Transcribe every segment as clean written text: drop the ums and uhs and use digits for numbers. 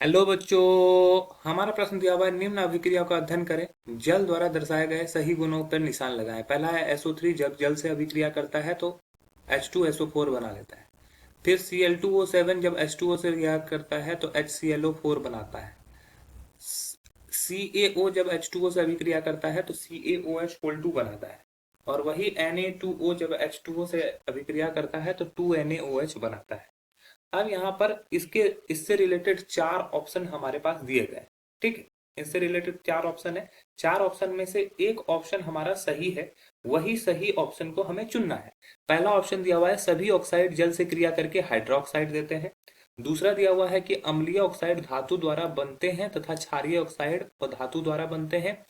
Hello बच्चों। हमारा प्रश्न दिया हुआ है, निम्न अभिक्रिया का अध्ययन करें। जल द्वारा दर्शाए गए सही गुणों पर निशान लगाएं। पहला है SO3 जब जल से अभिक्रिया करता है तो H2SO4 बना लेता है। फिर Cl2O7 जब H2O से रिएक्ट करता है तो HClO4 बनाता है। CaO जब H2O से अभिक्रिया करता है तो CaOH2 बनाता है। और वही Na2O जब H2O से अभिक्रिया करता है तो 2NaOH बनाता है। अब यहाँ पर इससे रिलेटेड चार ऑप्शन हमारे पास दिए गए। ठीक है, इससे रिलेटेड चार ऑप्शन है। चार ऑप्शन में से एक ऑप्शन हमारा सही है, वही सही ऑप्शन को हमें चुनना है। पहला ऑप्शन दिया हुआ है, सभी ऑक्साइड जल से क्रिया करके हाइड्रोक्साइड देते हैं। दूसरा दिया हुआ है कि अम्लीय ऑक्साइड धातु द्वारा बनते हैं तथा क्षारीय ऑक्साइड अधातु द्वारा बनते हैं।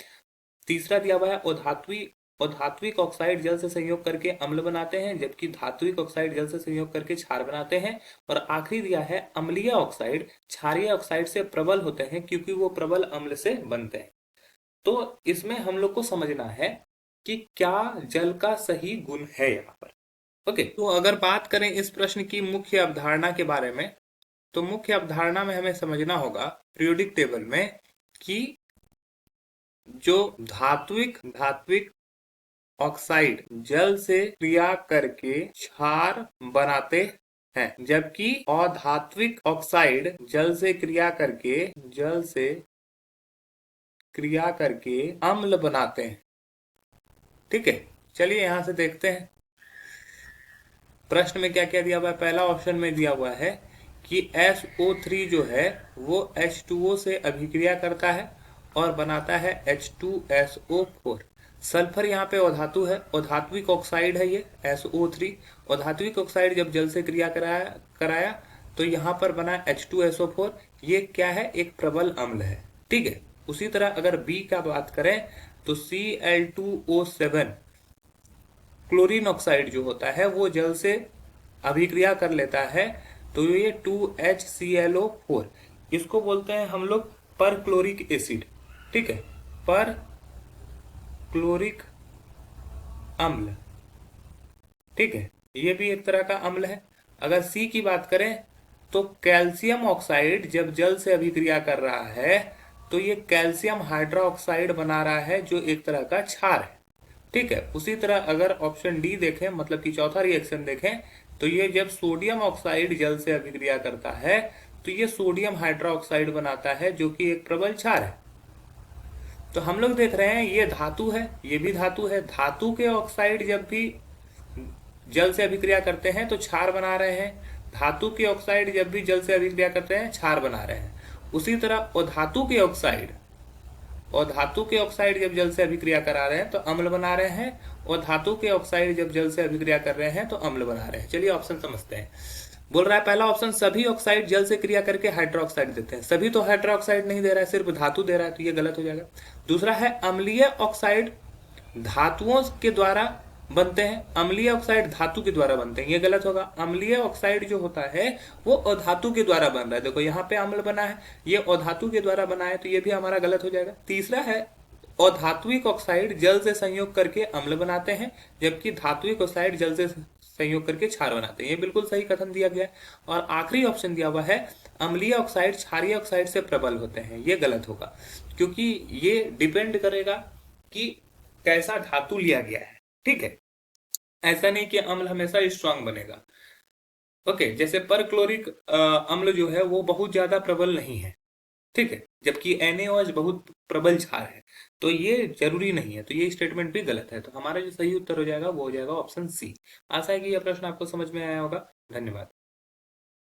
तीसरा दिया हुआ है, अधात्विक ऑक्साइड जल से संयोग करके अम्ल बनाते हैं, जबकि धात्विक ऑक्साइड जल से संयोग करके क्षार बनाते हैं। और आखिरी दिया है, अम्लीय ऑक्साइड क्षारीय ऑक्साइड से प्रबल होते हैं क्योंकि वो प्रबल अम्ल से बनते हैं। तो इसमें हम लोग को समझना है कि क्या जल का सही गुण है यहाँ पर। ओके, तो अगर बात करें इस प्रश्न की मुख्य अवधारणा के बारे में, तो मुख्य अवधारणा में हमें समझना होगा पीरियोडिक टेबल में कि जो धात्विक ऑक्साइड जल से क्रिया करके क्षार बनाते हैं, जबकि अधात्विक ऑक्साइड जल से क्रिया करके अम्ल बनाते हैं। ठीक है, चलिए यहां से देखते हैं प्रश्न में क्या क्या दिया हुआ है। पहला ऑप्शन में दिया हुआ है कि SO3 जो है वो H2O से अभिक्रिया करता है और बनाता है H2SO4। सल्फर यहाँ पे अधातु है, अधात्विक ऑक्साइड है ये SO3। अधात्विक ऑक्साइड जब जल से क्रिया कराया तो यहाँ पर बना H2SO4। ये क्या है, एक प्रबल अम्ल है। ठीक है, उसी तरह अगर बी का बात करें तो Cl2O7 क्लोरीन ऑक्साइड जो होता है वो जल से अभिक्रिया कर लेता है तो ये 2HClO4, इसको बोलते हैं हम लोग पर क्लोरिक एसिड। ठीक है, पर क्लोरिक अम्ल। ठीक है, ये भी एक तरह का अम्ल है। अगर सी की बात करें तो कैल्शियम ऑक्साइड जब जल से अभिक्रिया कर रहा है तो ये कैल्शियम हाइड्रोक्साइड बना रहा है जो एक तरह का क्षार है। ठीक है, उसी तरह अगर ऑप्शन डी देखें, मतलब कि चौथा रिएक्शन देखें, तो ये जब सोडियम ऑक्साइड जल से अभिक्रिया करता है तो ये सोडियम हाइड्रोक्साइड बनाता है जो कि एक प्रबल क्षार है। तो हम लोग देख रहे हैं ये धातु है, ये भी धातु है। धातु के ऑक्साइड जब भी जल से अभिक्रिया करते हैं तो क्षार बना रहे हैं, धातु के ऑक्साइड जब भी जल से अभिक्रिया करते हैं क्षार बना रहे हैं। उसी तरह अधातु के ऑक्साइड जब जल से अभिक्रिया करा रहे हैं तो अम्ल बना रहे हैं, और धातु के ऑक्साइड जब जल से अभिक्रिया कर रहे हैं तो अम्ल बना रहे हैं। चलिए ऑप्शन समझते हैं। बोल रहा है पहला ऑप्शन, सभी ऑक्साइड जल से क्रिया करके हाइड्रोक्साइड देते हैं। सभी तो हाइड्रोक्साइड नहीं दे रहा है, सिर्फ धातु दे रहा है, तो ये गलत हो जाएगा। दूसरा है, अम्लीय ऑक्साइड धातुओं के द्वारा बनते हैं, अम्लीय ऑक्साइड धातु के द्वारा बनते हैं, ये गलत होगा। अम्लीय ऑक्साइड जो होता है वो अधातु के द्वारा बन रहा है। देखो यहाँ पे अम्ल बना है, ये अधातु के द्वारा बना है, तो ये भी हमारा गलत हो जाएगा। तीसरा है, अधात्विक ऑक्साइड जल से संयोग करके अम्ल बनाते हैं, जबकि धात्विक ऑक्साइड जल से संयोग करके क्षार बनाते हैं, ये बिल्कुल सही कथन दिया गया है। और आखिरी ऑप्शन दिया हुआ है, अम्लीय ऑक्साइड क्षारीय ऑक्साइड से प्रबल होते हैं, ये गलत होगा, क्योंकि ये डिपेंड करेगा कि कैसा धातु लिया गया है। ठीक है, ऐसा नहीं कि अम्ल हमेशा स्ट्रांग बनेगा। ओके, जैसे पर क्लोरिक अम्ल जो है वो बहुत ज्यादा प्रबल नहीं है। ठीक है, जबकि NaOH बहुत प्रबल क्षार है, तो ये जरूरी नहीं है, तो ये स्टेटमेंट भी गलत है। तो हमारा जो सही उत्तर हो जाएगा वो हो जाएगा ऑप्शन सी। आशा है कि यह प्रश्न आपको समझ में आया होगा। धन्यवाद।